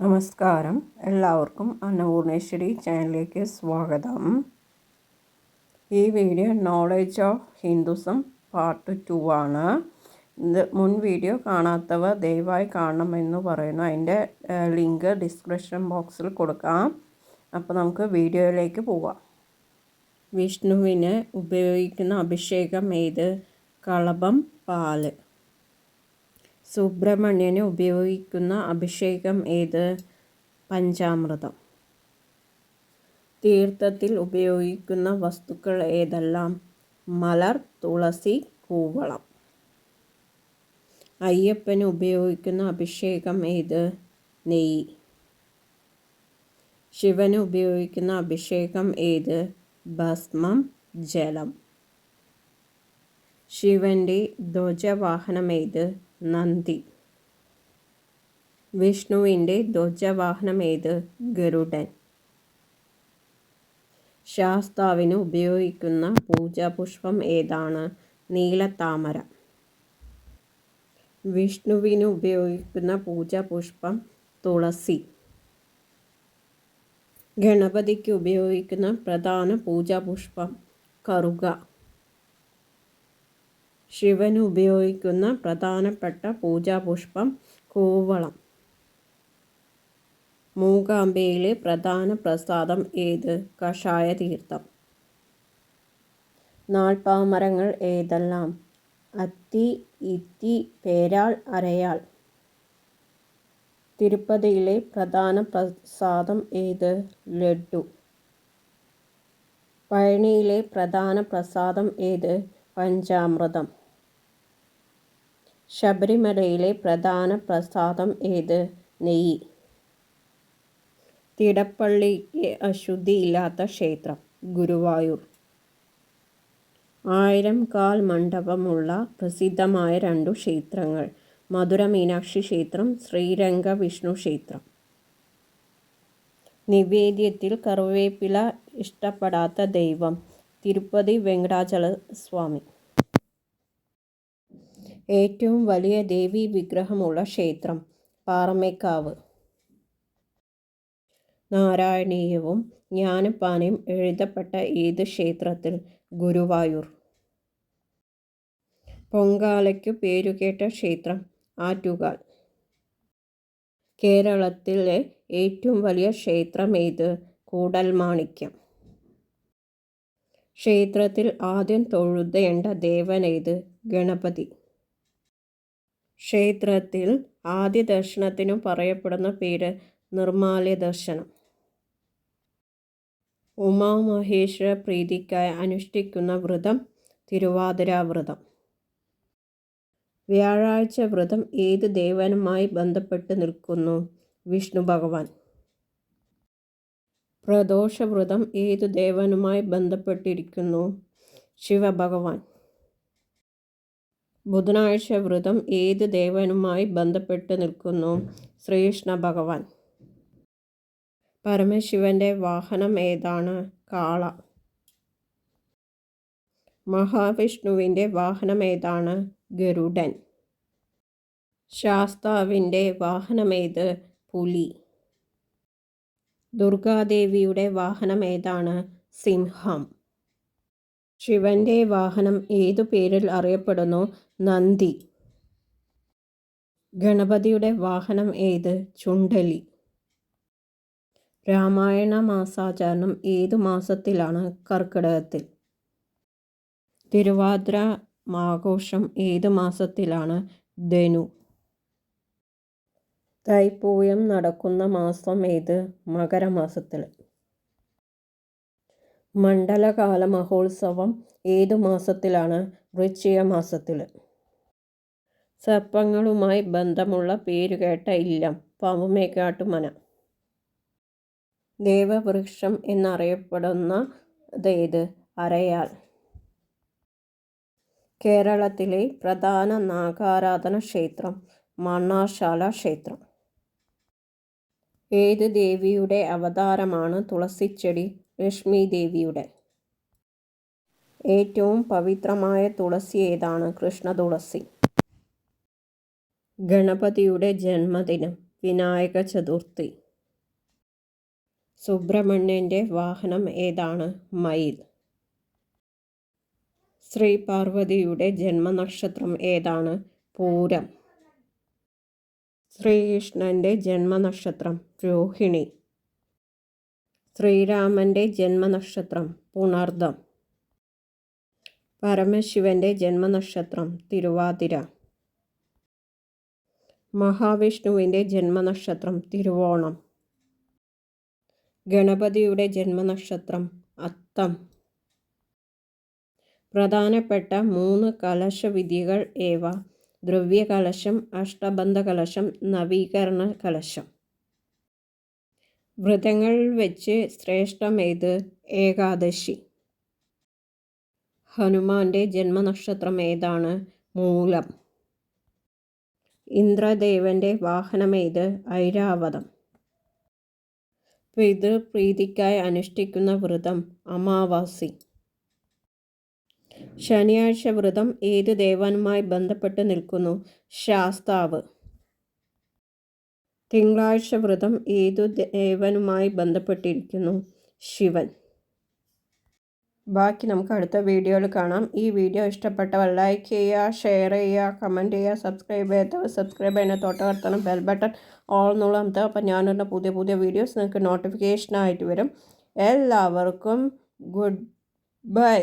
നമസ്കാരം, എല്ലാവർക്കും അന്നപൂർണേശ്വരി ചാനലിലേക്ക് സ്വാഗതം. ഈ video knowledge of Hinduism part 2 ആണ്. മുൻ വീഡിയോ കാണാത്തവർ ദയവായി കാണണമെന്ന് പറയുന്നു. അതിൻ്റെ ലിങ്ക് ഡിസ്ക്രിപ്ഷൻ ബോക്സിൽ കൊടുക്കാം. അപ്പോൾ നമുക്ക് വീഡിയോയിലേക്ക് പോവാം. വിഷ്ണുവിന് ഉപയോഗിക്കുന്ന അഭിഷേകം ഏത്? കളഭം, പാല്. സുബ്രഹ്മണ്യന് ഉപയോഗിക്കുന്ന അഭിഷേകം ഏത്? പഞ്ചാമൃതം. തീർത്ഥത്തിൽ ഉപയോഗിക്കുന്ന വസ്തുക്കൾ ഏതെല്ലാം? മലർ, തുളസി, കൂവളം. അയ്യപ്പന് ഉപയോഗിക്കുന്ന അഭിഷേകം ഏത്? നെയ്യ്. ശിവന് ഉപയോഗിക്കുന്ന അഭിഷേകം ഏത്? ഭസ്മം, ജലം. ശിവൻ്റെ ധ്വജവാഹനം ഏത്? നന്ദി. വിഷ്ണുവിൻ്റെ ധ്വജവാഹനം ഏത്? ഗരുഡൻ. ശാസ്താവിന് ഉപയോഗിക്കുന്ന പൂജാപുഷ്പം ഏതാണ്? നീലത്താമര. വിഷ്ണുവിന് ഉപയോഗിക്കുന്ന പൂജാപുഷ്പം തുളസി. ഗണപതിക്ക് ഉപയോഗിക്കുന്ന പ്രധാന പൂജാപുഷ്പം കറുക. ശിവന് ഉപയോഗിക്കുന്ന പ്രധാനപ്പെട്ട പൂജാപുഷ്പം കൂവളം. മൂകാംബയിലെ പ്രധാന പ്രസാദം ഏത്? കഷായ തീർത്ഥം. നാൽപ്പാമരങ്ങൾ ഏതെല്ലാം? അത്തി, ഇത്തി, പേരാൾ, അരയാൾ. തിരുപ്പതിയിലെ പ്രധാന പ്രസാദം ഏത്? ലഡ്ഡു. പഴനിയിലെ പ്രധാന പ്രസാദം ഏത്? പഞ്ചാമൃതം. ശബരിമലയിലെ പ്രധാന പ്രസാദം ഏത്? നെയ്യ്. തിടപ്പള്ളിക്ക് അശുദ്ധിയില്ലാത്ത ക്ഷേത്രം ഗുരുവായൂർ. 1000 കാൽ മണ്ഡപമുള്ള പ്രസിദ്ധമായ 2 ക്ഷേത്രങ്ങൾ മധുര മീനാക്ഷി ക്ഷേത്രം, ശ്രീരംഗ വിഷ്ണു ക്ഷേത്രം. നിവേദ്യത്തിൽ കറിവേപ്പില ഇഷ്ടപ്പെടാത്ത ദൈവം? തിരുപ്പതി വെങ്കടാചല സ്വാമി. ഏറ്റവും വലിയ ദേവീ വിഗ്രഹമുള്ള ക്ഷേത്രം? പാറമേക്കാവ്. നാരായണീയവും ജ്ഞാനപ്പാനയും എഴുതപ്പെട്ട ഏത് ക്ഷേത്രത്തിൽ? ഗുരുവായൂർ. പൊങ്കാലയ്ക്കു പേരുകേട്ട ക്ഷേത്രം? ആറ്റുകാൽ. കേരളത്തിലെ ഏറ്റവും വലിയ ക്ഷേത്രം ഏത്? കൂടൽമാണിക്യം. ക്ഷേത്രത്തിൽ ആദ്യം തൊഴുതേണ്ട ദേവനേത്? ഗണപതി. ക്ഷേത്രത്തിൽ ആദ്യ ദർശനത്തിനു പറയപ്പെടുന്ന പേര് നിർമ്മാല്യ ദർശനം. ഉമാമഹേശ്വര പ്രീതിക്കായി അനുഷ്ഠിക്കുന്ന വ്രതം? തിരുവാതിര വ്രതം. വ്യാഴാഴ്ച വ്രതം ഏത് ദേവനുമായി ബന്ധപ്പെട്ട് നിൽക്കുന്നു? വിഷ്ണു ഭഗവാൻ. പ്രദോഷ വ്രതം ഏതു ദേവനുമായി ബന്ധപ്പെട്ടിരിക്കുന്നു? ശിവഭഗവാൻ. ബുധനാഴ്ച വ്രതം ഏത് ദേവനുമായി ബന്ധപ്പെട്ട് നിൽക്കുന്നു? ശ്രീകൃഷ്ണ ഭഗവാൻ. പരമശിവന്റെ വാഹനം ഏതാണ്? കാള. മഹാവിഷ്ണുവിൻ്റെ വാഹനം ഏതാണ്? ഗരുഡൻ. ശാസ്താവിൻ്റെ വാഹനമേത്? പുലി. ദുർഗാദേവിയുടെ വാഹനം ഏതാണ്? സിംഹം. ശിവന്റെ വാഹനം ഏതു പേരിൽ അറിയപ്പെടുന്നു? നന്ദി. ഗണപതിയുടെ വാഹനം ഏത്? ചുണ്ടലി. രാമായണ മാസാചരണം ഏതു മാസത്തിലാണ്? കർക്കിടകത്തിൽ. തിരുവാതിര ആഘോഷം ഏതു മാസത്തിലാണ്? ധനു. തൈപ്പൂയം നടക്കുന്ന മാസം ഏത്? മകരമാസത്തിൽ. മണ്ഡലകാല മഹോത്സവം ഏതു മാസത്തിലാണ്? വൃശ്ചിക മാസത്തിൽ. സർപ്പങ്ങളുമായി ബന്ധമുള്ള പേരുകേട്ട ഇല്ലം? പാവുമേക്കാട്ടുമന. ദേവവൃക്ഷം എന്നറിയപ്പെടുന്നതേത്? അരയാൽ. കേരളത്തിലെ പ്രധാന നാഗാരാധന ക്ഷേത്രം? മണ്ണാർശാല ക്ഷേത്രം. ഏത് ദേവിയുടെ അവതാരമാണ് തുളസിച്ചെടി? ലക്ഷ്മി ദേവിയുടെ. ഏറ്റവും പവിത്രമായ തുളസി ഏതാണ്? കൃഷ്ണതുളസി. ഗണപതിയുടെ ജന്മദിനം? വിനായക ചതുർത്ഥി. സുബ്രഹ്മണ്യൻ്റെ വാഹനം ഏതാണ്? മയിൽ. ശ്രീ പാർവതിയുടെ ജന്മനക്ഷത്രം ഏതാണ്? പൂരം. ശ്രീകൃഷ്ണൻ്റെ ജന്മനക്ഷത്രം രോഹിണി. ശ്രീരാമൻ്റെ ജന്മനക്ഷത്രം പുണർദം. പരമശിവൻ്റെ ജന്മനക്ഷത്രം തിരുവാതിര. മഹാവിഷ്ണുവിൻ്റെ ജന്മനക്ഷത്രം തിരുവോണം. ഗണപതിയുടെ ജന്മനക്ഷത്രം അത്തം. പ്രധാനപ്പെട്ട 3 കലശവിധികൾ ഏവ? ദ്രവ്യകലശം, അഷ്ടബന്ധകലശം, നവീകരണ കലശം. വ്രതങ്ങളിൽ വെച്ച് ശ്രേഷ്ഠമേത്? ഏകാദശി. ഹനുമാന്റെ ജന്മനക്ഷത്രം ഏതാണ്? മൂലം. ഇന്ദ്രദേവന്റെ വാഹനമേത്? ഐരാവതം. പിതൃപ്രീതിക്കായി അനുഷ്ഠിക്കുന്ന വ്രതം അമാവാസി. ശനിയാഴ്ച വ്രതം ഏത് ദേവനുമായി ബന്ധപ്പെട്ട് നിൽക്കുന്നു? ശാസ്താവ്. തിങ്കളാഴ്ച വ്രതം ഏതു ദേവനുമായി ബന്ധപ്പെട്ടിരിക്കുന്നു? ശിവൻ. ബാക്കി നമുക്ക് അടുത്ത വീഡിയോയിൽ കാണാം. ഈ വീഡിയോ ഇഷ്ടപ്പെട്ടവർ ലൈക്ക് ചെയ്യുക, ഷെയർ ചെയ്യുക, കമൻറ്റ് ചെയ്യുക, സബ്സ്ക്രൈബ് ചെയ്യാത്തവർ സബ്സ്ക്രൈബ് ചെയ്യുന്ന തൊട്ടടുത്താണ് ബെൽ ബട്ടൺ ഓൾ എന്നുള്ളത്. അപ്പോൾ ഞാനുള്ള പുതിയ വീഡിയോസ് നിങ്ങൾക്ക് നോട്ടിഫിക്കേഷനായിട്ട് വരും. എല്ലാവർക്കും ഗുഡ് ബൈ.